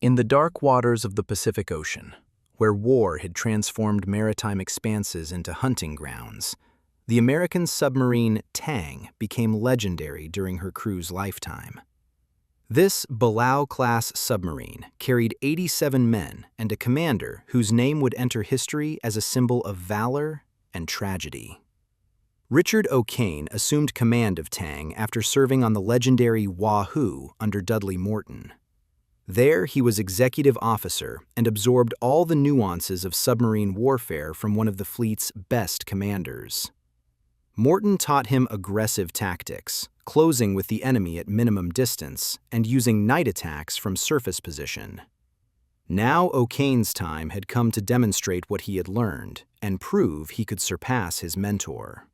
In the dark waters of the Pacific Ocean, where war had transformed maritime expanses into hunting grounds, the American submarine Tang became legendary during her crew's lifetime. This Balao-class submarine carried 87 men and a commander whose name would enter history as a symbol of valor and tragedy. Richard O'Kane assumed command of Tang after serving on the legendary Wahoo under Dudley Morton. There, he was executive officer and absorbed all the nuances of submarine warfare from one of the fleet's best commanders. Morton taught him aggressive tactics, closing with the enemy at minimum distance and using night attacks from surface position. Now O'Kane's time had come to demonstrate what he had learned and prove he could surpass his mentor.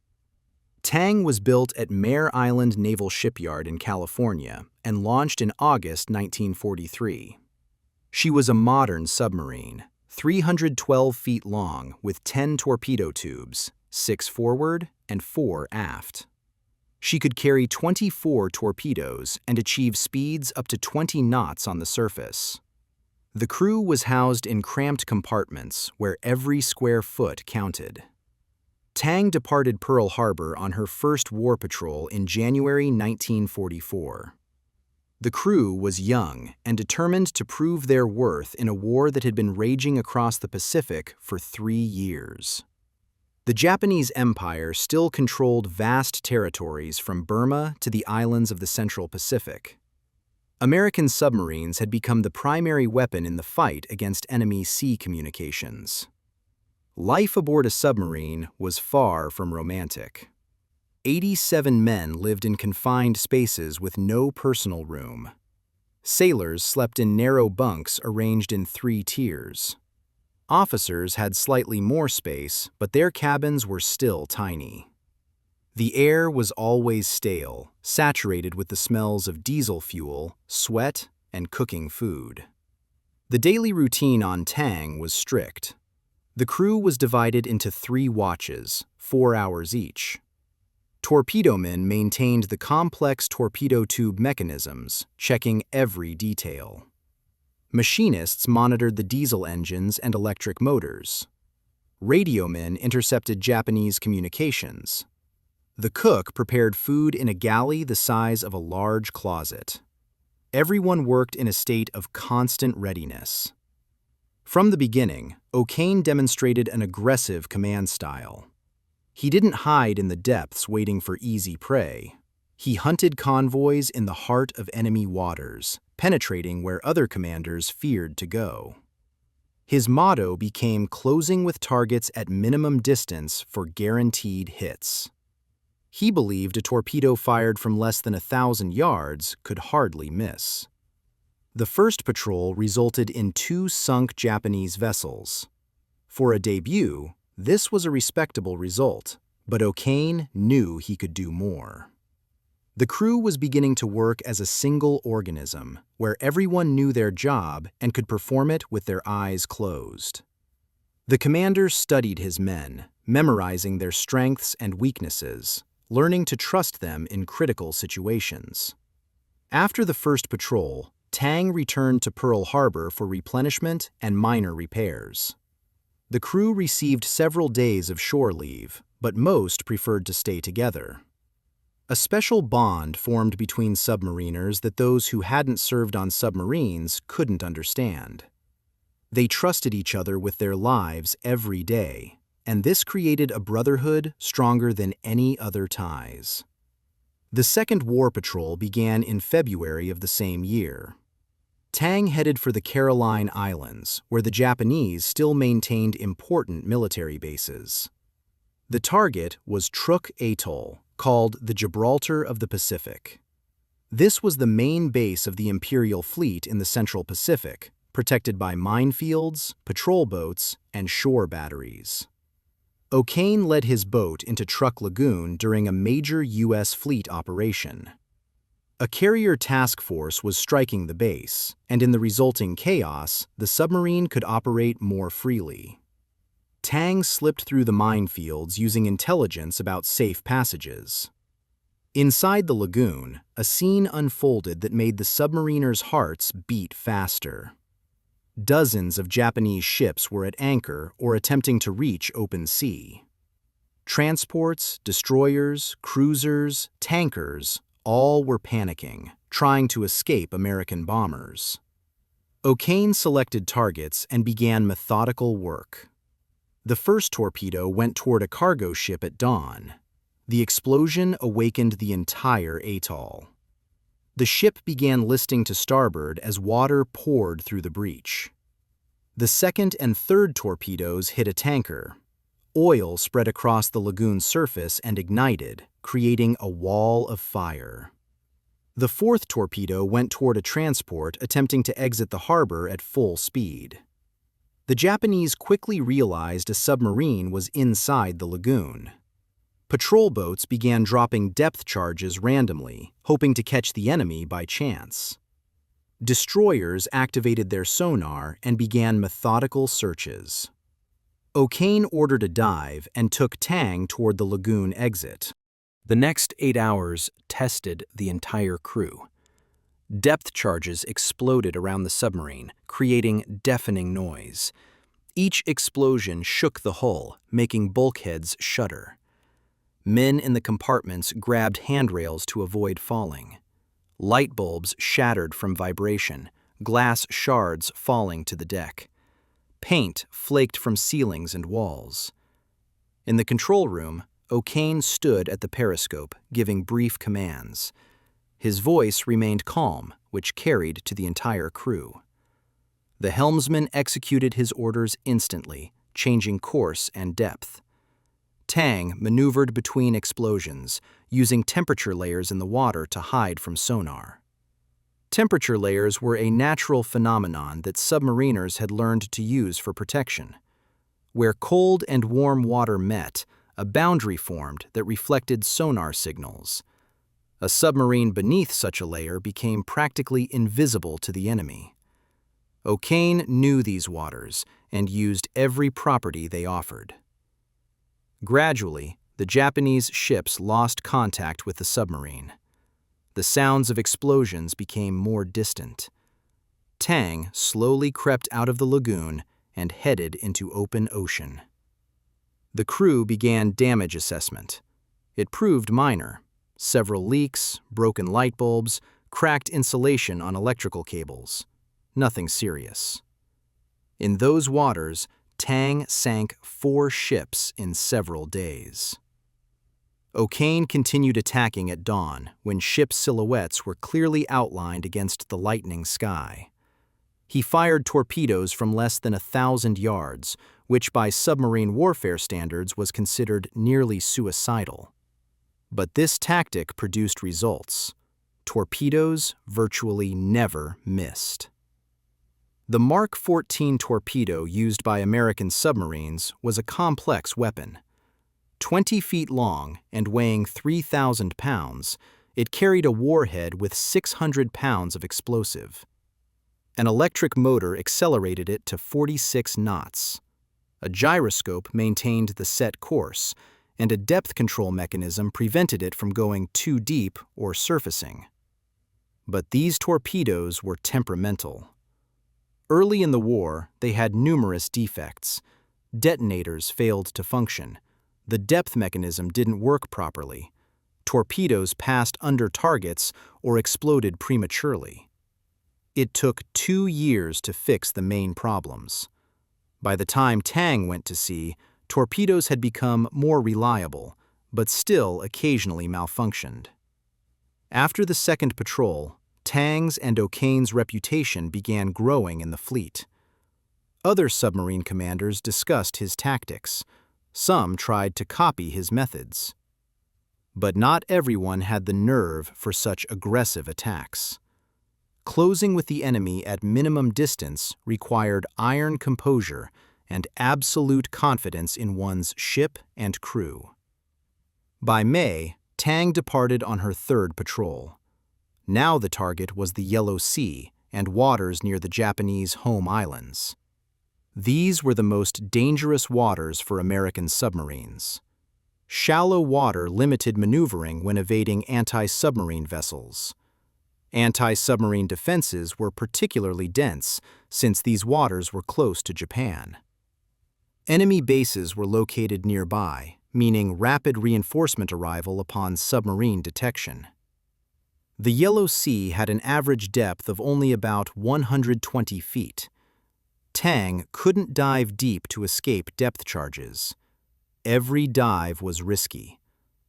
Tang was built at Mare Island Naval Shipyard in California and launched in August 1943. She was a modern submarine, 312 feet long with 10 torpedo tubes, 6 forward and 4 aft. She could carry 24 torpedoes and achieve speeds up to 20 knots on the surface. The crew was housed in cramped compartments where every square foot counted. Tang departed Pearl Harbor on her first war patrol in January 1944. The crew was young and determined to prove their worth in a war that had been raging across the Pacific for 3 years. The Japanese Empire still controlled vast territories from Burma to the islands of the Central Pacific. American submarines had become the primary weapon in the fight against enemy sea communications. Life aboard a submarine was far from romantic. 87 men lived in confined spaces with no personal room. Sailors slept in narrow bunks arranged in 3 tiers. Officers had slightly more space, but their cabins were still tiny. The air was always stale, saturated with the smells of diesel fuel, sweat, and cooking food. The daily routine on Tang was strict. The crew was divided into 3 watches, 4 hours each. Torpedo men maintained the complex torpedo tube mechanisms, checking every detail. Machinists monitored the diesel engines and electric motors. Radio men intercepted Japanese communications. The cook prepared food in a galley the size of a large closet. Everyone worked in a state of constant readiness. From the beginning, O'Kane demonstrated an aggressive command style. He didn't hide in the depths waiting for easy prey. He hunted convoys in the heart of enemy waters, penetrating where other commanders feared to go. His motto became closing with targets at minimum distance for guaranteed hits. He believed a torpedo fired from less than 1,000 yards could hardly miss. The first patrol resulted in 2 sunk Japanese vessels. For a debut, this was a respectable result, but O'Kane knew he could do more. The crew was beginning to work as a single organism, where everyone knew their job and could perform it with their eyes closed. The commander studied his men, memorizing their strengths and weaknesses, learning to trust them in critical situations. After the first patrol, Tang returned to Pearl Harbor for replenishment and minor repairs. The crew received several days of shore leave, but most preferred to stay together. A special bond formed between submariners that those who hadn't served on submarines couldn't understand. They trusted each other with their lives every day, and this created a brotherhood stronger than any other ties. The second war patrol began in February of the same year. Tang headed for the Caroline Islands, where the Japanese still maintained important military bases. The target was Truk Atoll, called the Gibraltar of the Pacific. This was the main base of the Imperial Fleet in the Central Pacific, protected by minefields, patrol boats, and shore batteries. O'Kane led his boat into Truk Lagoon during a major U.S. fleet operation. A carrier task force was striking the base, and in the resulting chaos, the submarine could operate more freely. Tang slipped through the minefields using intelligence about safe passages. Inside the lagoon, a scene unfolded that made the submariners' hearts beat faster. Dozens of Japanese ships were at anchor or attempting to reach open sea. Transports, destroyers, cruisers, tankers, all were panicking, trying to escape American bombers. Ōfuna selected targets and began methodical work. The first torpedo went toward a cargo ship at dawn. The explosion awakened the entire atoll. The ship began listing to starboard as water poured through the breach. The second and third torpedoes hit a tanker. Oil spread across the lagoon's surface and ignited, creating a wall of fire. The fourth torpedo went toward a transport attempting to exit the harbor at full speed. The Japanese quickly realized a submarine was inside the lagoon. Patrol boats began dropping depth charges randomly, hoping to catch the enemy by chance. Destroyers activated their sonar and began methodical searches. Ōfuna ordered a dive and took Tang toward the lagoon exit. The next 8 hours tested the entire crew. Depth charges exploded around the submarine, creating deafening noise. Each explosion shook the hull, making bulkheads shudder. Men in the compartments grabbed handrails to avoid falling. Light bulbs shattered from vibration, glass shards falling to the deck. Paint flaked from ceilings and walls. In the control room, Ōfuna stood at the periscope, giving brief commands. His voice remained calm, which carried to the entire crew. The helmsman executed his orders instantly, changing course and depth. Tang maneuvered between explosions, using temperature layers in the water to hide from sonar. Temperature layers were a natural phenomenon that submariners had learned to use for protection. Where cold and warm water met, a boundary formed that reflected sonar signals. A submarine beneath such a layer became practically invisible to the enemy. Ōfuna knew these waters and used every property they offered. Gradually, the Japanese ships lost contact with the submarine. The sounds of explosions became more distant. Tang slowly crept out of the lagoon and headed into open ocean. The crew began damage assessment. It proved minor. Several leaks, broken light bulbs, cracked insulation on electrical cables. Nothing serious. In those waters, Tang sank 4 ships in several days. Ōfuna continued attacking at dawn when ship silhouettes were clearly outlined against the lightening sky. He fired torpedoes from less than 1,000 yards, which by submarine warfare standards was considered nearly suicidal. But this tactic produced results. Torpedoes virtually never missed. The Mark 14 torpedo used by American submarines was a complex weapon. 20 feet long and weighing 3,000 pounds, it carried a warhead with 600 pounds of explosive. An electric motor accelerated it to 46 knots. A gyroscope maintained the set course, and a depth control mechanism prevented it from going too deep or surfacing. But these torpedoes were temperamental. Early in the war, they had numerous defects. Detonators failed to function. The depth mechanism didn't work properly. Torpedoes passed under targets or exploded prematurely. It took 2 years to fix the main problems. By the time Tang went to sea, torpedoes had become more reliable, but still occasionally malfunctioned. After the second patrol, Tang's and Ōfuna's reputation began growing in the fleet. Other submarine commanders discussed his tactics. Some tried to copy his methods. But not everyone had the nerve for such aggressive attacks. Closing with the enemy at minimum distance required iron composure and absolute confidence in one's ship and crew. By May, Tang departed on her 3rd patrol. Now the target was the Yellow Sea and waters near the Japanese home islands. These were the most dangerous waters for American submarines. Shallow water limited maneuvering when evading anti-submarine vessels. Anti-submarine defenses were particularly dense, since these waters were close to Japan. Enemy bases were located nearby, meaning rapid reinforcement arrival upon submarine detection. The Yellow Sea had an average depth of only about 120 feet. Tang couldn't dive deep to escape depth charges. Every dive was risky.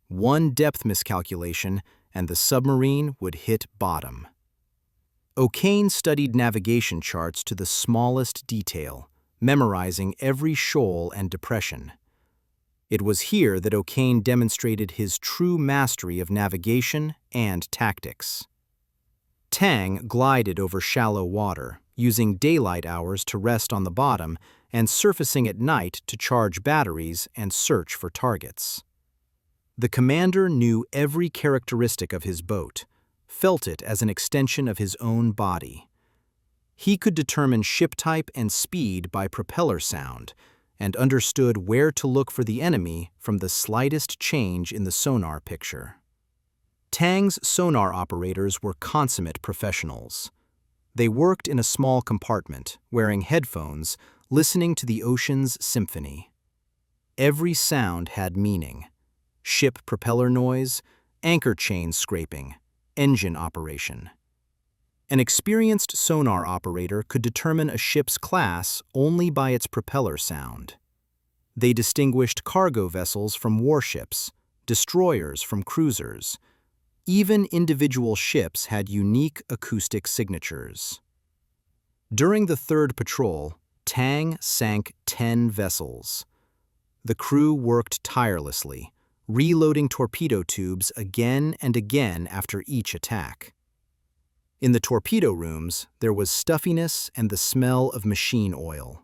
One depth miscalculation, and the submarine would hit bottom. Ōfuna studied navigation charts to the smallest detail, memorizing every shoal and depression. It was here that Ōfuna demonstrated his true mastery of navigation and tactics. Tang glided over shallow water, using daylight hours to rest on the bottom and surfacing at night to charge batteries and search for targets. The commander knew every characteristic of his boat, felt it as an extension of his own body. He could determine ship type and speed by propeller sound, and understood where to look for the enemy from the slightest change in the sonar picture. Tang's sonar operators were consummate professionals. They worked in a small compartment, wearing headphones, listening to the ocean's symphony. Every sound had meaning. Ship propeller noise, anchor chain scraping, engine operation. An experienced sonar operator could determine a ship's class only by its propeller sound. They distinguished cargo vessels from warships, destroyers from cruisers. Even individual ships had unique acoustic signatures. During the third patrol, Tang sank 10 vessels. The crew worked tirelessly, reloading torpedo tubes again and again after each attack. In the torpedo rooms, there was stuffiness and the smell of machine oil.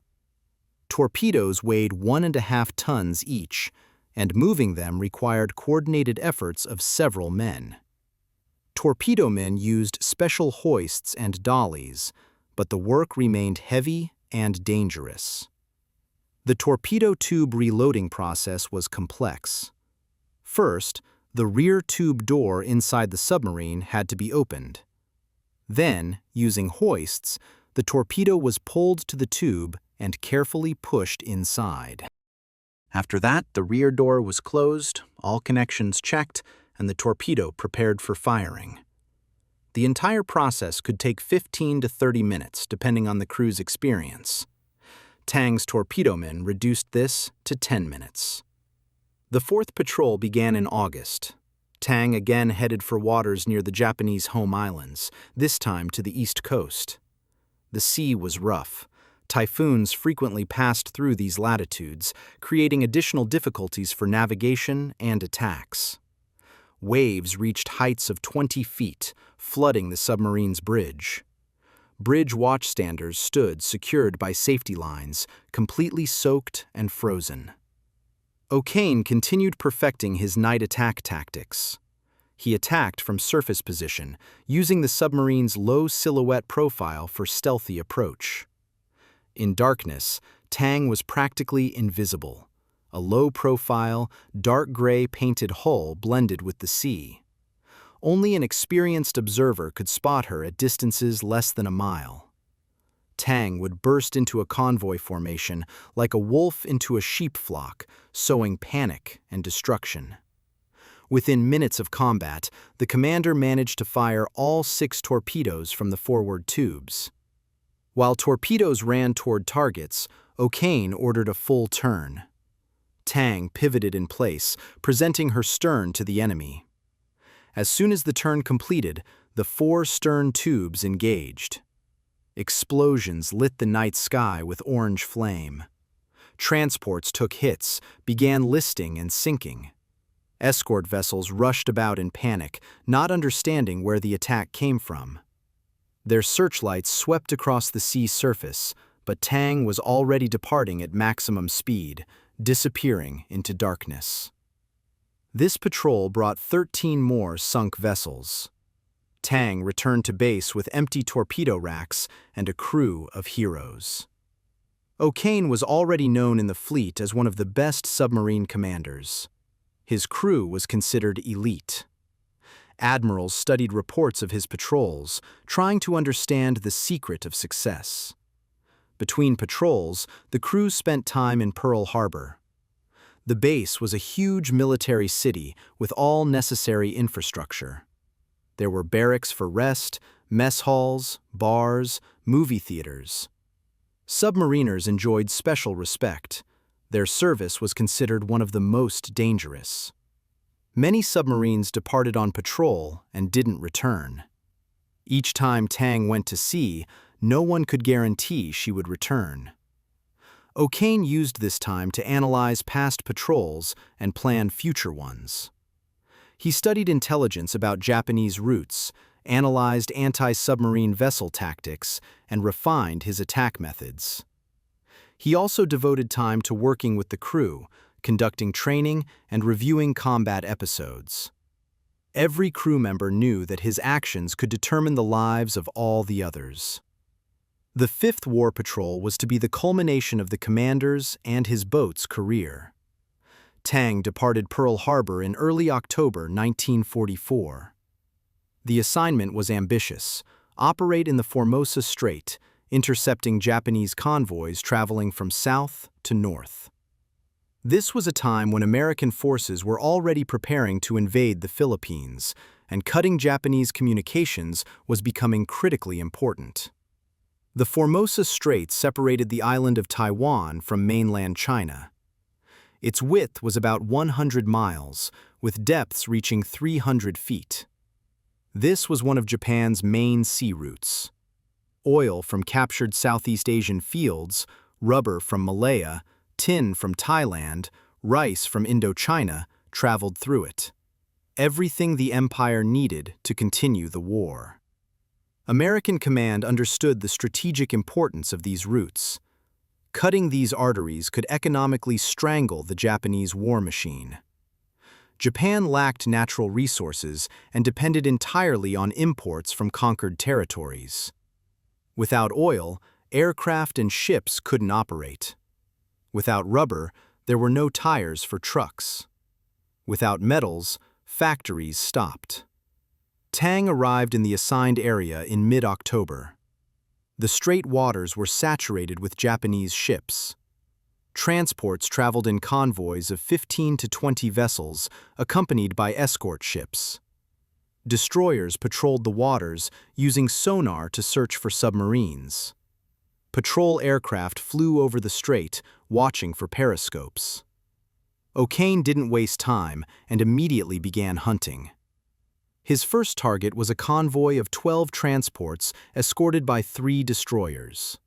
Torpedoes weighed 1.5 tons each, and moving them required coordinated efforts of several men. Torpedo men used special hoists and dollies, but the work remained heavy and dangerous. The torpedo tube reloading process was complex. First, the rear tube door inside the submarine had to be opened. Then, using hoists, the torpedo was pulled to the tube and carefully pushed inside. After that, the rear door was closed, all connections checked, and the torpedo prepared for firing. The entire process could take 15 to 30 minutes, depending on the crew's experience. Tang's torpedo men reduced this to 10 minutes. The fourth patrol began in August. Tang again headed for waters near the Japanese home islands, this time to the east coast. The sea was rough. Typhoons frequently passed through these latitudes, creating additional difficulties for navigation and attacks. Waves reached heights of 20 feet, flooding the submarine's bridge. Bridge watchstanders stood secured by safety lines, completely soaked and frozen. Ōfuna continued perfecting his night attack tactics. He attacked from surface position, using the submarine's low silhouette profile for stealthy approach. In darkness, Tang was practically invisible. A low-profile, dark gray painted hull blended with the sea. Only an experienced observer could spot her at distances less than a mile. Tang would burst into a convoy formation like a wolf into a sheep flock, sowing panic and destruction. Within minutes of combat, the commander managed to fire all 6 torpedoes from the forward tubes. While torpedoes ran toward targets, Ōfuna ordered a full turn. Tang pivoted in place, presenting her stern to the enemy. As soon as the turn completed, the 4 stern tubes engaged. Explosions lit the night sky with orange flame. Transports took hits, began listing and sinking. Escort vessels rushed about in panic, not understanding where the attack came from. Their searchlights swept across the sea surface, but Tang was already departing at maximum speed, disappearing into darkness. This patrol brought 13 more sunk vessels. Tang returned to base with empty torpedo racks and a crew of heroes. Ōfuna was already known in the fleet as one of the best submarine commanders. His crew was considered elite. Admirals studied reports of his patrols, trying to understand the secret of success. Between patrols, the crews spent time in Pearl Harbor. The base was a huge military city with all necessary infrastructure. There were barracks for rest, mess halls, bars, movie theaters. Submariners enjoyed special respect. Their service was considered one of the most dangerous. Many submarines departed on patrol and didn't return. Each time Tang went to sea, no one could guarantee she would return. Ōfuna used this time to analyze past patrols and plan future ones. He studied intelligence about Japanese routes, analyzed anti-submarine vessel tactics, and refined his attack methods. He also devoted time to working with the crew, conducting training and reviewing combat episodes. Every crew member knew that his actions could determine the lives of all the others. The 5th War Patrol was to be the culmination of the commander's and his boat's career. Tang departed Pearl Harbor in early October 1944. The assignment was ambitious: operate in the Formosa Strait, intercepting Japanese convoys traveling from south to north. This was a time when American forces were already preparing to invade the Philippines, and cutting Japanese communications was becoming critically important. The Formosa Strait separated the island of Taiwan from mainland China. Its width was about 100 miles, with depths reaching 300 feet. This was one of Japan's main sea routes. Oil from captured Southeast Asian fields, rubber from Malaya, tin from Thailand, rice from Indochina traveled through it. Everything the empire needed to continue the war. American command understood the strategic importance of these routes. Cutting these arteries could economically strangle the Japanese war machine. Japan lacked natural resources and depended entirely on imports from conquered territories. Without oil, aircraft and ships couldn't operate. Without rubber, there were no tires for trucks. Without metals, factories stopped. Tang arrived in the assigned area in mid-October. The strait waters were saturated with Japanese ships. Transports traveled in convoys of 15 to 20 vessels, accompanied by escort ships. Destroyers patrolled the waters, using sonar to search for submarines. Patrol aircraft flew over the strait, watching for periscopes. Ōfuna didn't waste time and immediately began hunting. His first target was a convoy of 12 transports escorted by 3 destroyers.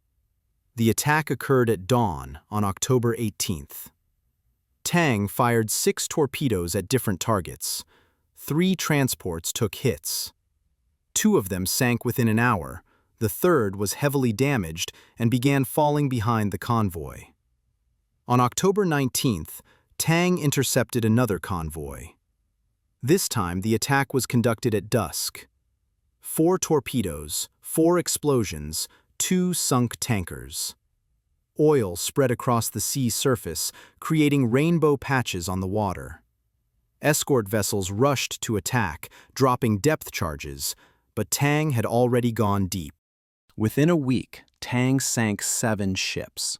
The attack occurred at dawn on October 18th. Tang fired 6 torpedoes at different targets. 3 transports took hits. 2 of them sank within an hour. The third was heavily damaged and began falling behind the convoy. On October 19th, Tang intercepted another convoy. This time, the attack was conducted at dusk. 4 torpedoes, 4 explosions, 2 sunk tankers. Oil spread across the sea surface, creating rainbow patches on the water. Escort vessels rushed to attack, dropping depth charges, but Tang had already gone deep. Within a week, Tang sank 7 ships.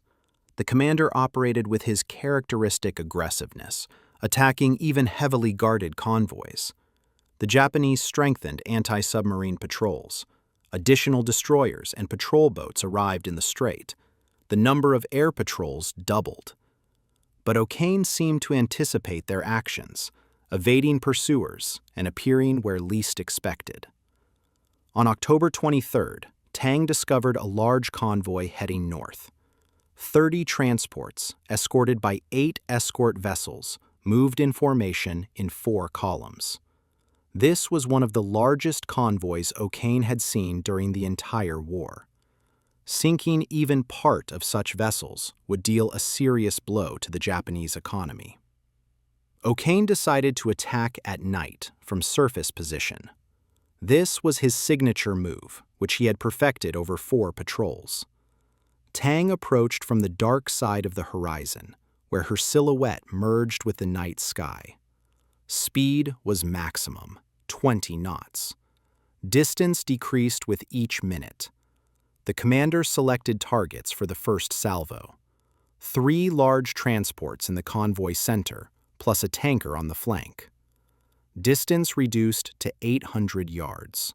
The commander operated with his characteristic aggressiveness, attacking even heavily guarded convoys. The Japanese strengthened anti-submarine patrols. Additional destroyers and patrol boats arrived in the strait. The number of air patrols doubled. But Ōfuna seemed to anticipate their actions, evading pursuers and appearing where least expected. On October 23rd, Tang discovered a large convoy heading north. 30 transports, escorted by 8 escort vessels, moved in formation in 4 columns. This was one of the largest convoys Ōfuna had seen during the entire war. Sinking even part of such vessels would deal a serious blow to the Japanese economy. Ōfuna decided to attack at night from surface position. This was his signature move, which he had perfected over 4 patrols. Tang approached from the dark side of the horizon, where her silhouette merged with the night sky. Speed was maximum, 20 knots. Distance decreased with each minute. The commander selected targets for the first salvo. 3 large transports in the convoy center, plus a tanker on the flank. Distance reduced to 800 yards.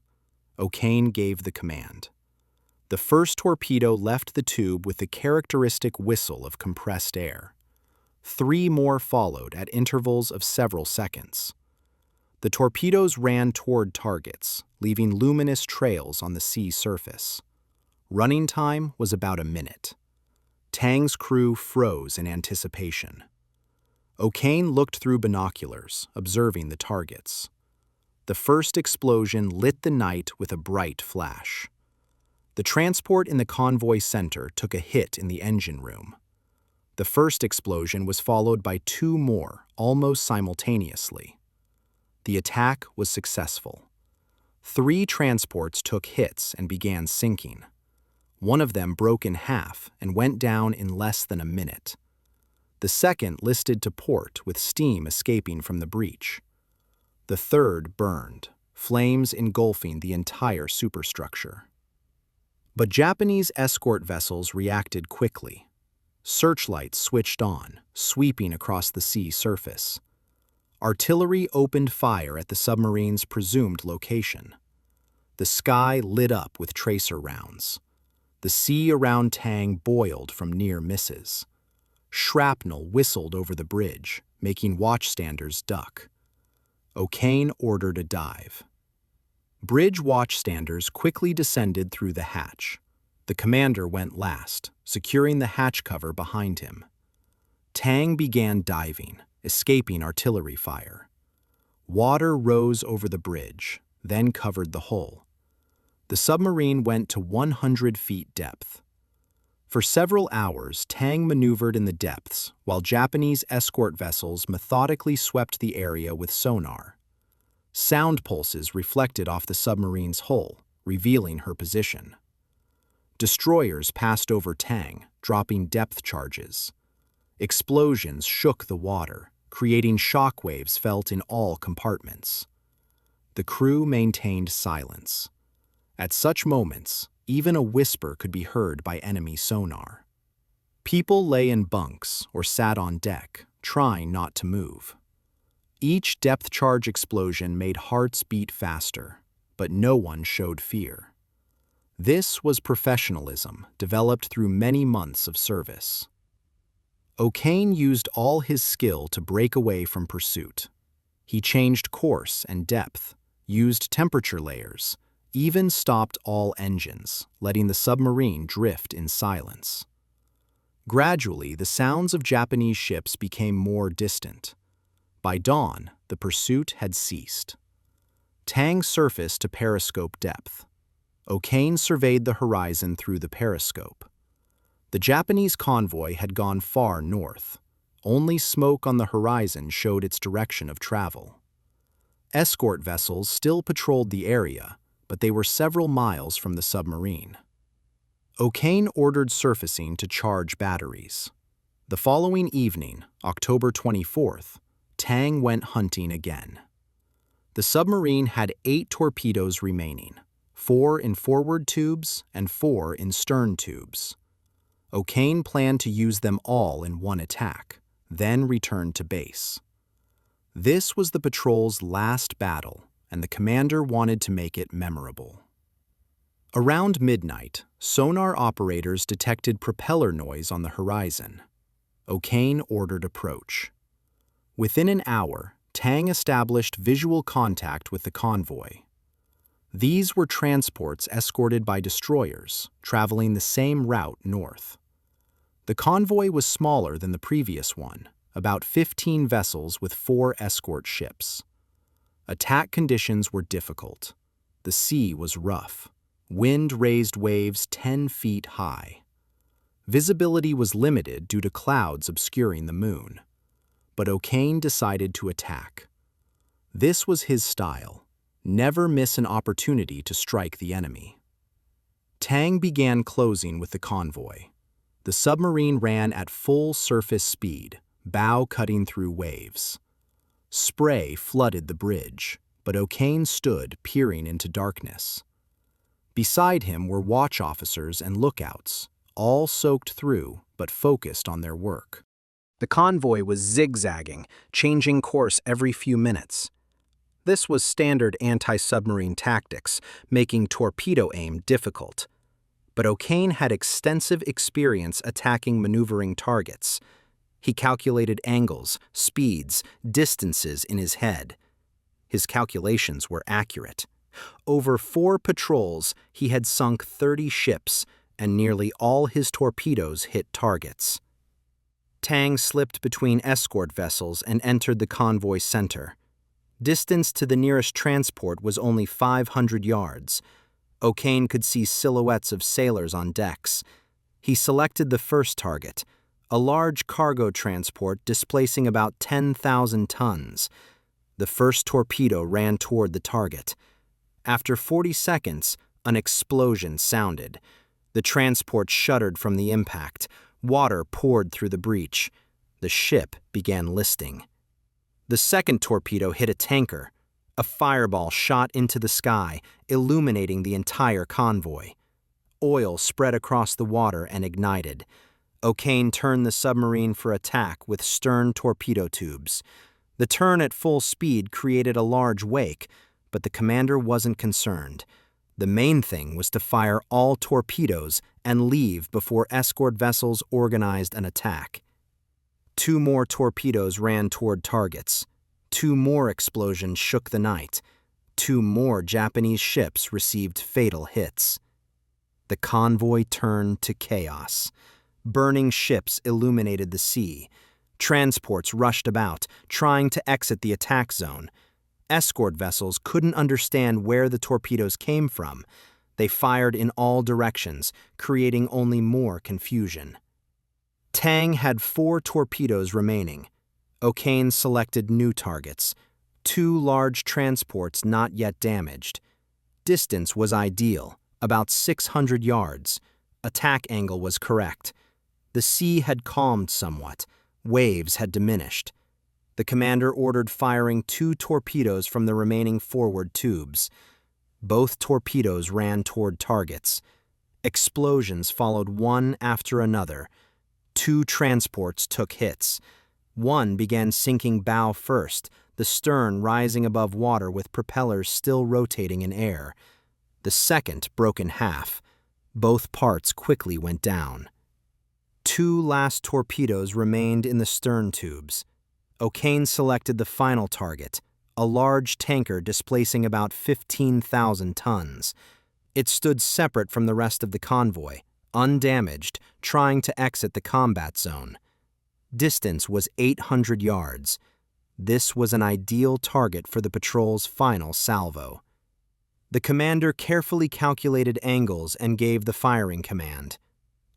Ōfuna gave the command. The first torpedo left the tube with the characteristic whistle of compressed air. 3 more followed at intervals of several seconds. The torpedoes ran toward targets, leaving luminous trails on the sea surface. Running time was about a minute. Tang's crew froze in anticipation. Ōfuna looked through binoculars, observing the targets. The first explosion lit the night with a bright flash. The transport in the convoy center took a hit in the engine room. The first explosion was followed by 2 more, almost simultaneously. The attack was successful. 3 transports took hits and began sinking. One of them broke in half and went down in less than a minute. The second listed to port with steam escaping from the breach. The third burned, flames engulfing the entire superstructure. But Japanese escort vessels reacted quickly. Searchlights switched on, sweeping across the sea surface. Artillery opened fire at the submarine's presumed location. The sky lit up with tracer rounds. The sea around Tang boiled from near misses. Shrapnel whistled over the bridge, making watchstanders duck. Ōfuna ordered a dive. Bridge watchstanders quickly descended through the hatch. The commander went last, securing the hatch cover behind him. Tang began diving, escaping artillery fire. Water rose over the bridge, then covered the hull. The submarine went to 100 feet depth. For several hours, Tang maneuvered in the depths, while Japanese escort vessels methodically swept the area with sonar. Sound pulses reflected off the submarine's hull, revealing her position. Destroyers passed over Tang, dropping depth charges. Explosions shook the water, creating shock waves felt in all compartments. The crew maintained silence. At such moments, even a whisper could be heard by enemy sonar. People lay in bunks or sat on deck, trying not to move. Each depth charge explosion made hearts beat faster, but no one showed fear. This was professionalism developed through many months of service. Ōfuna used all his skill to break away from pursuit. He changed course and depth, used temperature layers, even stopped all engines, letting the submarine drift in silence. Gradually, the sounds of Japanese ships became more distant. By dawn, the pursuit had ceased. Tang surfaced to periscope depth. Ōfuna surveyed the horizon through the periscope. The Japanese convoy had gone far north. Only smoke on the horizon showed its direction of travel. Escort vessels still patrolled the area, but they were several miles from the submarine. Ōfuna ordered surfacing to charge batteries. The following evening, October 24th, Tang went hunting again. The submarine had 8 torpedoes remaining, 4 in forward tubes and 4 in stern tubes. Ōfuna planned to use them all in one attack, then return to base. This was the patrol's last battle, and the commander wanted to make it memorable. Around midnight, sonar operators detected propeller noise on the horizon. Ōfuna ordered approach. Within an hour, Tang established visual contact with the convoy. These were transports escorted by destroyers, traveling the same route north. The convoy was smaller than the previous one, about 15 vessels with 4 escort ships. Attack conditions were difficult. The sea was rough. Wind raised waves 10 feet high. Visibility was limited due to clouds obscuring the moon. But Ōfuna decided to attack. This was his style. Never miss an opportunity to strike the enemy. Tang began closing with the convoy. The submarine ran at full surface speed, bow cutting through waves. Spray flooded the bridge, but O'Kane stood, peering into darkness. Beside him were watch officers and lookouts, all soaked through but focused on their work. The convoy was zigzagging, changing course every few minutes. This was standard anti-submarine tactics, making torpedo aim difficult. But O'Kane had extensive experience attacking maneuvering targets. He calculated angles, speeds, distances in his head. His calculations were accurate. Over 4 patrols, he had sunk 30 ships, and nearly all his torpedoes hit targets. Tang slipped between escort vessels and entered the convoy center. Distance to the nearest transport was only 500 yards. O'Kane could see silhouettes of sailors on decks. He selected the first target, a large cargo transport displacing about 10,000 tons. The first torpedo ran toward the target. After 40 seconds, an explosion sounded. The transport shuddered from the impact. Water poured through the breach. The ship began listing. The second torpedo hit a tanker. A fireball shot into the sky, illuminating the entire convoy. Oil spread across the water and ignited. O'Kane turned the submarine for attack with stern torpedo tubes. The turn at full speed created a large wake, but the commander wasn't concerned. The main thing was to fire all torpedoes and leave before escort vessels organized an attack. 2 more torpedoes ran toward targets. 2 more explosions shook the night. 2 more Japanese ships received fatal hits. The convoy turned to chaos. Burning ships illuminated the sea. Transports rushed about, trying to exit the attack zone. Escort vessels couldn't understand where the torpedoes came from. They fired in all directions, creating only more confusion. Tang had 4 torpedoes remaining. O'Kane selected new targets, 2 large transports not yet damaged. Distance was ideal, about 600 yards. Attack angle was correct. The sea had calmed somewhat. Waves had diminished. The commander ordered firing 2 torpedoes from the remaining forward tubes. Both torpedoes ran toward targets. Explosions followed one after another. 2 transports took hits. One began sinking bow first, the stern rising above water with propellers still rotating in air. The second broke in half. Both parts quickly went down. 2 last torpedoes remained in the stern tubes. O'Kane selected the final target, a large tanker displacing about 15,000 tons. It stood separate from the rest of the convoy, undamaged, trying to exit the combat zone. Distance was 800 yards. This was an ideal target for the patrol's final salvo. The commander carefully calculated angles and gave the firing command.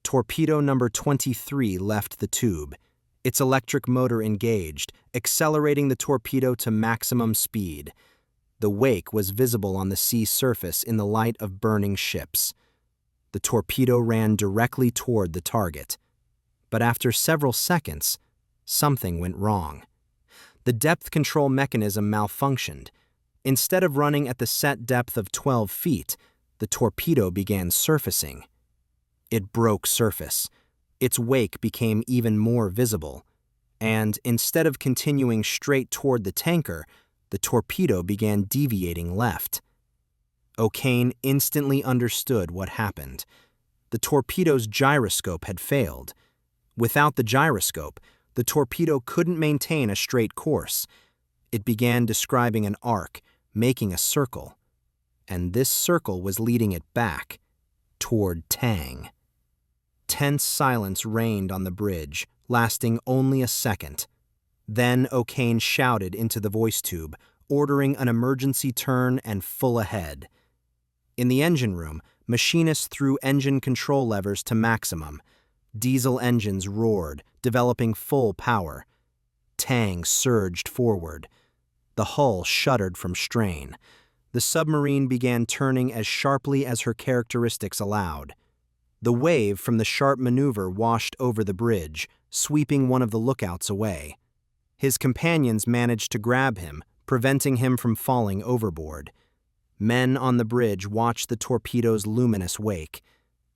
Torpedo number 23 left the tube. Its electric motor engaged, accelerating the torpedo to maximum speed. The wake was visible on the sea surface in the light of burning ships. The torpedo ran directly toward the target. But after several seconds, something went wrong. The depth control mechanism malfunctioned. Instead of running at the set depth of 12 feet, the torpedo began surfacing. It broke surface. Its wake became even more visible, and instead of continuing straight toward the tanker, the torpedo began deviating left. O'Kane instantly understood what happened. The torpedo's gyroscope had failed. Without the gyroscope, the torpedo couldn't maintain a straight course. It began describing an arc, making a circle, and this circle was leading it back, toward Tang. Tense silence reigned on the bridge, lasting only a second. Then O'Kane shouted into the voice tube, ordering an emergency turn and full ahead. In the engine room, machinists threw engine control levers to maximum. Diesel engines roared, developing full power. Tang surged forward. The hull shuddered from strain. The submarine began turning as sharply as her characteristics allowed. The wave from the sharp maneuver washed over the bridge, sweeping one of the lookouts away. His companions managed to grab him, preventing him from falling overboard. Men on the bridge watched the torpedo's luminous wake.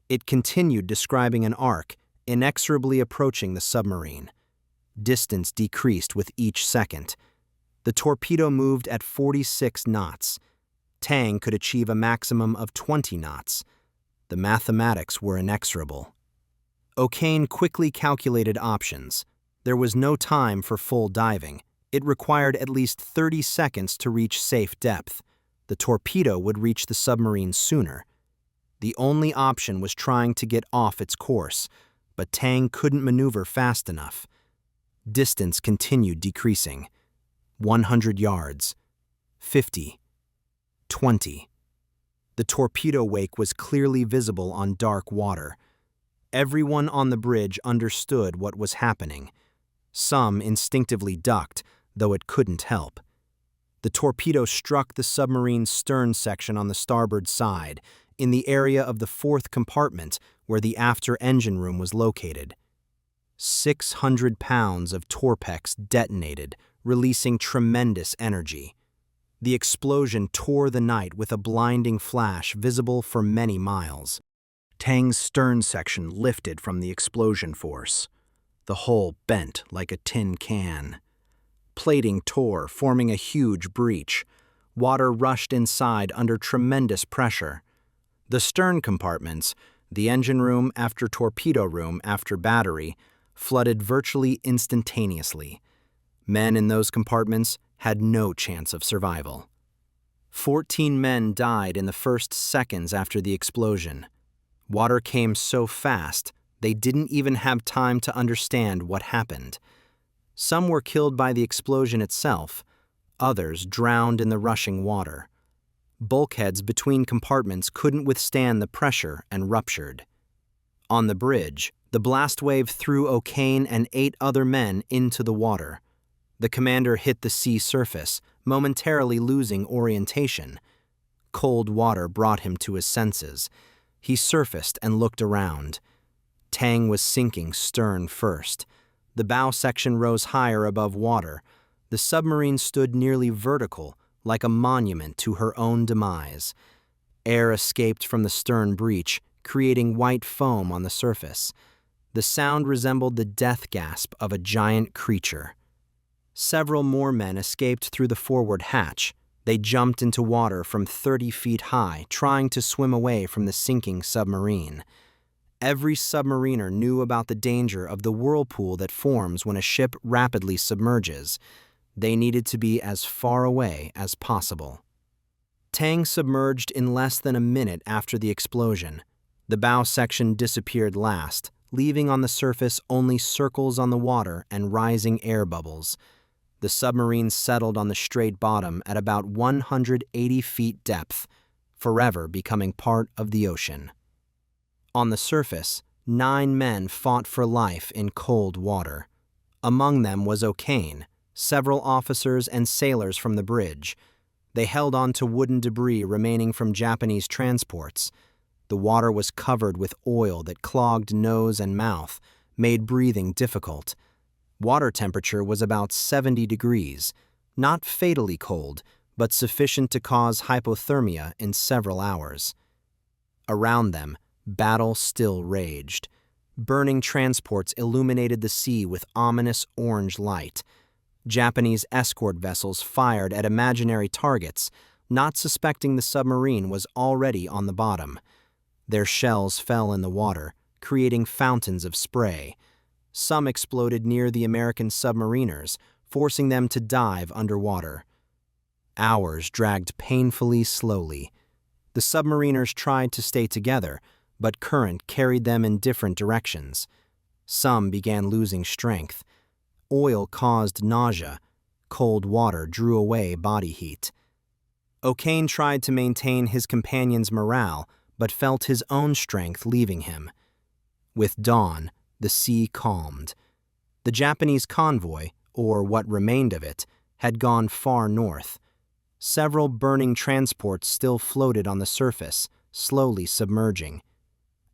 It continued describing an arc, inexorably approaching the submarine. Distance decreased with each second. The torpedo moved at 46 knots. Tang could achieve a maximum of 20 knots. The mathematics were inexorable. Ōfuna quickly calculated options. There was no time for full diving. It required at least 30 seconds to reach safe depth. The torpedo would reach the submarine sooner. The only option was trying to get off its course, but Tang couldn't maneuver fast enough. Distance continued decreasing. 100 yards, 50, 20. The torpedo wake was clearly visible on dark water. Everyone on the bridge understood what was happening. Some instinctively ducked, though it couldn't help. The torpedo struck the submarine's stern section on the starboard side, in the area of the fourth compartment where the after engine room was located. 600 pounds of torpex detonated, releasing tremendous energy. The explosion tore the night with a blinding flash visible for many miles. Tang's stern section lifted from the explosion force. The hull bent like a tin can. Plating tore, forming a huge breach. Water rushed inside under tremendous pressure. The stern compartments, the engine room after torpedo room after battery, flooded virtually instantaneously. Men in those compartments had no chance of survival. 14 men died in the first seconds after the explosion. Water came so fast, they didn't even have time to understand what happened. Some were killed by the explosion itself, others drowned in the rushing water. Bulkheads between compartments couldn't withstand the pressure and ruptured. On the bridge, the blast wave threw Ōfuna and 8 other men into the water. The commander hit the sea surface, momentarily losing orientation. Cold water brought him to his senses. He surfaced and looked around. Tang was sinking stern first. The bow section rose higher above water. The submarine stood nearly vertical, like a monument to her own demise. Air escaped from the stern breach, creating white foam on the surface. The sound resembled the death gasp of a giant creature. Several more men escaped through the forward hatch. They jumped into water from 30 feet high, trying to swim away from the sinking submarine. Every submariner knew about the danger of the whirlpool that forms when a ship rapidly submerges. They needed to be as far away as possible. Tang submerged in less than a minute after the explosion. The bow section disappeared last, leaving on the surface only circles on the water and rising air bubbles. The submarine settled on the straight bottom at about 180 feet depth, forever becoming part of the ocean. On the surface, 9 men fought for life in cold water. Among them was Ōfuna, several officers and sailors from the bridge. They held on to wooden debris remaining from Japanese transports. The water was covered with oil that clogged nose and mouth, made breathing difficult. Water temperature was about 70 degrees, not fatally cold, but sufficient to cause hypothermia in several hours. Around them, battle still raged. Burning transports illuminated the sea with ominous orange light. Japanese escort vessels fired at imaginary targets, not suspecting the submarine was already on the bottom. Their shells fell in the water, creating fountains of spray. Some exploded near the American submariners, forcing them to dive underwater. Hours dragged painfully slowly. The submariners tried to stay together, but current carried them in different directions. Some began losing strength. Oil caused nausea. Cold water drew away body heat. Ōfuna tried to maintain his companion's morale, but felt his own strength leaving him. With dawn, the sea calmed. The Japanese convoy, or what remained of it, had gone far north. Several burning transports still floated on the surface, slowly submerging.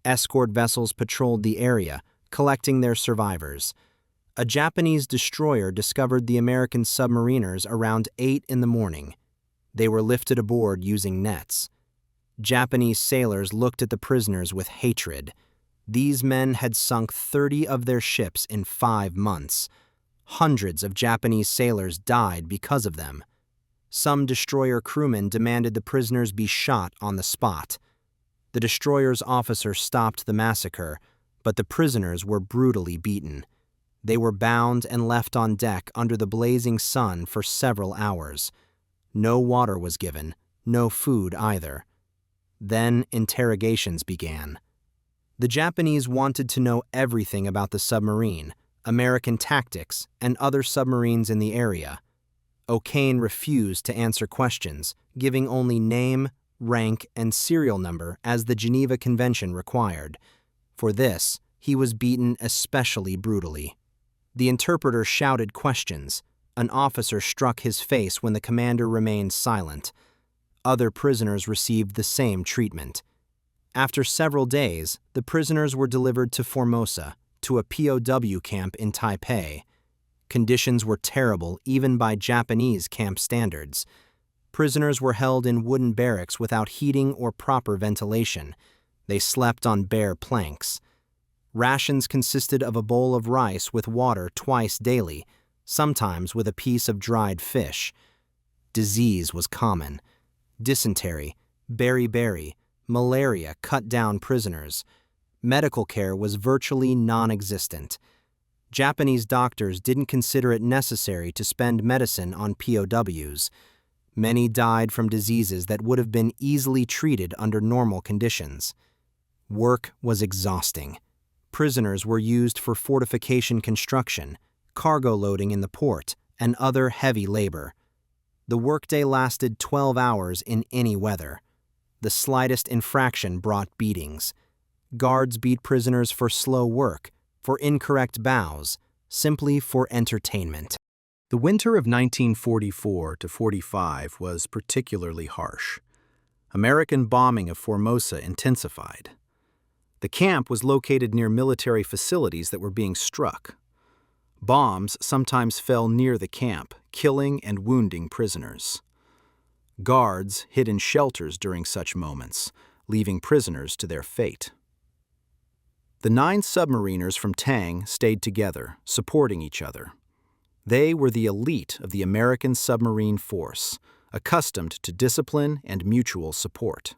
Escort vessels patrolled the area, collecting their survivors. A Japanese destroyer discovered the American submariners around 8 in the morning. They were lifted aboard using nets. Japanese sailors looked at the prisoners with hatred. These men had sunk 30 of their ships in 5 months. Hundreds of Japanese sailors died because of them. Some destroyer crewmen demanded the prisoners be shot on the spot. The destroyer's officer stopped the massacre, but the prisoners were brutally beaten. They were bound and left on deck under the blazing sun for several hours. No water was given, no food either. Then interrogations began. The Japanese wanted to know everything about the submarine, American tactics, and other submarines in the area. O'Kane refused to answer questions, giving only name, rank, and serial number as the Geneva Convention required. For this, he was beaten especially brutally. The interpreter shouted questions. An officer struck his face when the commander remained silent. Other prisoners received the same treatment. After several days, the prisoners were delivered to Formosa, to a POW camp in Taipei. Conditions were terrible even by Japanese camp standards. Prisoners were held in wooden barracks without heating or proper ventilation. They slept on bare planks. Rations consisted of a bowl of rice with water twice daily, sometimes with a piece of dried fish. Disease was common. Dysentery, beriberi, malaria cut down prisoners. Medical care was virtually non-existent. Japanese doctors didn't consider it necessary to spend medicine on POWs. Many died from diseases that would have been easily treated under normal conditions. Work was exhausting. Prisoners were used for fortification construction, cargo loading in the port, and other heavy labor. The workday lasted 12 hours in any weather. The slightest infraction brought beatings. Guards beat prisoners for slow work, for incorrect bows, simply for entertainment. The winter of 1944 to 45 was particularly harsh. American bombing of Formosa intensified. The camp was located near military facilities that were being struck. Bombs sometimes fell near the camp, killing and wounding prisoners. Guards hid in shelters during such moments, leaving prisoners to their fate. The 9 submariners from Tang stayed together, supporting each other. They were the elite of the American submarine force, accustomed to discipline and mutual support.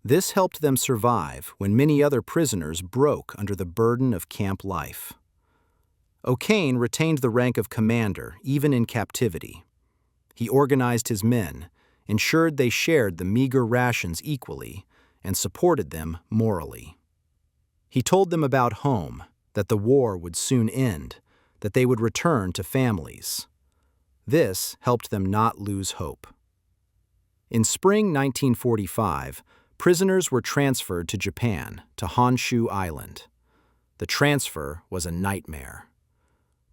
This helped them survive when many other prisoners broke under the burden of camp life. O'Kane retained the rank of commander even in captivity. He organized his men, ensured they shared the meager rations equally, and supported them morally. He told them about home, that the war would soon end, that they would return to families. This helped them not lose hope. In spring 1945, prisoners were transferred to Japan, to Honshu Island. The transfer was a nightmare.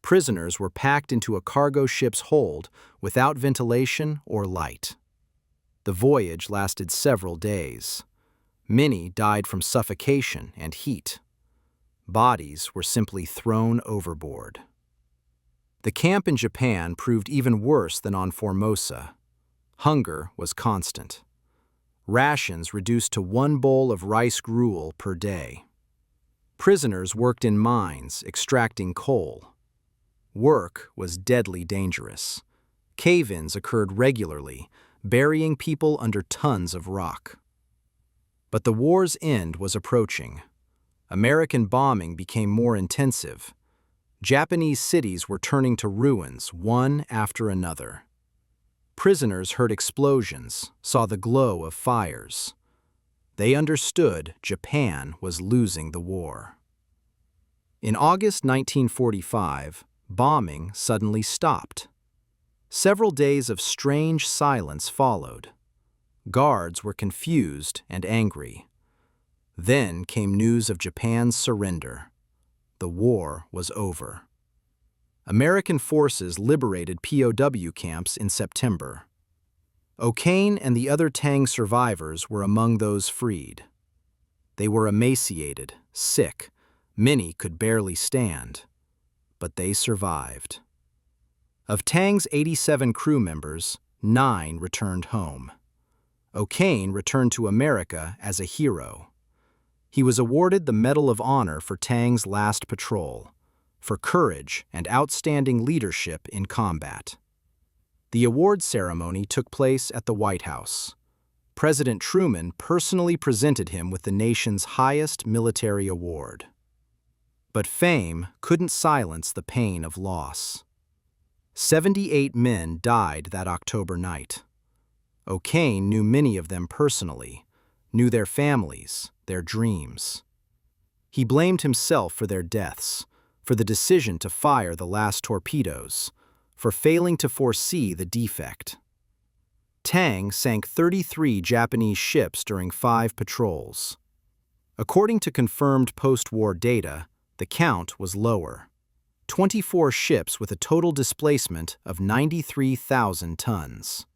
Prisoners were packed into a cargo ship's hold without ventilation or light. The voyage lasted several days. Many died from suffocation and heat. Bodies were simply thrown overboard. The camp in Japan proved even worse than on Formosa. Hunger was constant. Rations reduced to 1 bowl of rice gruel per day. Prisoners worked in mines, extracting coal. Work was deadly dangerous. Cave-ins occurred regularly, burying people under tons of rock. But the war's end was approaching. American bombing became more intensive. Japanese cities were turning to ruins, one after another. Prisoners heard explosions, saw the glow of fires. They understood Japan was losing the war. In August 1945, bombing suddenly stopped. Several days of strange silence followed. Guards were confused and angry. Then came news of Japan's surrender. The war was over. American forces liberated POW camps in September. O'Kane and the other Tang survivors were among those freed. They were emaciated, sick. Many could barely stand. but they survived. Of Tang's 87 crew members, 9 returned home. Ōfuna returned to America as a hero. He was awarded the Medal of Honor for Tang's last patrol, for courage and outstanding leadership in combat. The award ceremony took place at the White House. President Truman personally presented him with the nation's highest military award. But fame couldn't silence the pain of loss. 78 men died that October night. Ōfuna knew many of them personally, knew their families, their dreams. He blamed himself for their deaths, for the decision to fire the last torpedoes, for failing to foresee the defect. Tang sank 33 Japanese ships during 5 patrols. According to confirmed post-war data, the count was lower: 24 ships with a total displacement of 93,000 tons.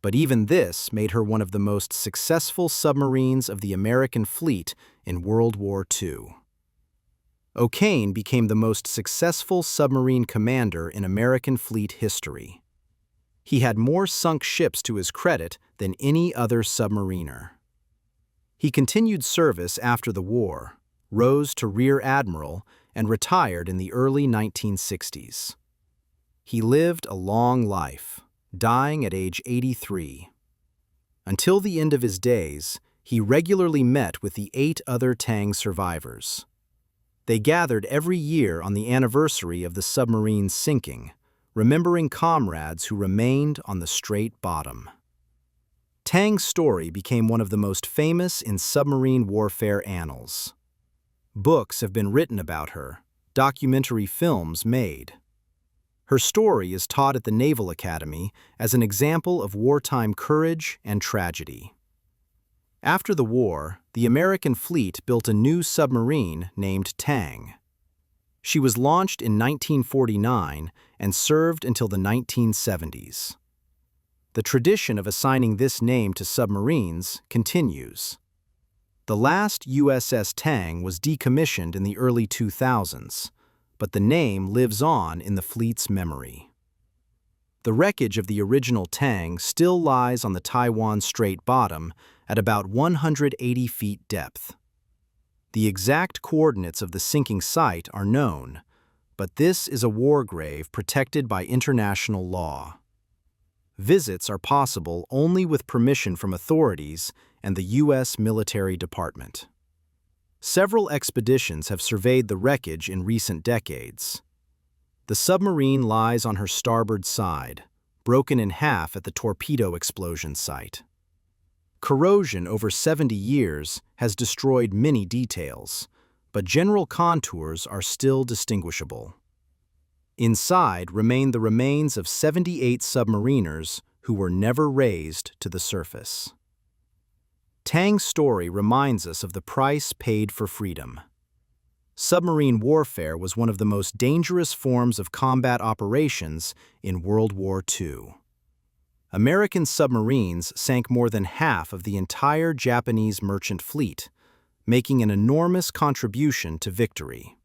But even this made her one of the most successful submarines of the American fleet in World War II. Ōfuna became the most successful submarine commander in American fleet history. He had more sunk ships to his credit than any other submariner. He continued service after the war, rose to Rear Admiral, and retired in the early 1960s. He lived a long life, dying at age 83. Until the end of his days, he regularly met with the 8 other Tang survivors. They gathered every year on the anniversary of the submarine's sinking, remembering comrades who remained on the Strait bottom. Tang's story became one of the most famous in submarine warfare annals. Books have been written about her, documentary films made. Her story is taught at the Naval Academy as an example of wartime courage and tragedy. After the war, the American fleet built a new submarine named Tang. She was launched in 1949 and served until the 1970s. The tradition of assigning this name to submarines continues. The last USS Tang was decommissioned in the early 2000s, but the name lives on in the fleet's memory. The wreckage of the original Tang still lies on the Taiwan Strait bottom at about 180 feet depth. The exact coordinates of the sinking site are known, but this is a war grave protected by international law. Visits are possible only with permission from authorities and the U.S. Military Department. Several expeditions have surveyed the wreckage in recent decades. The submarine lies on her starboard side, broken in half at the torpedo explosion site. Corrosion over 70 years has destroyed many details, but general contours are still distinguishable. Inside remain the remains of 78 submariners who were never raised to the surface. Tang's story reminds us of the price paid for freedom. Submarine warfare was one of the most dangerous forms of combat operations in World War II. American submarines sank more than half of the entire Japanese merchant fleet, making an enormous contribution to victory.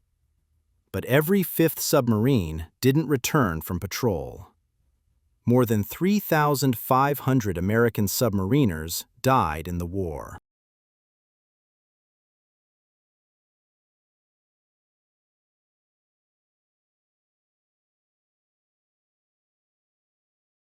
But every 5th submarine didn't return from patrol. More than 3,500 American submariners died in the war.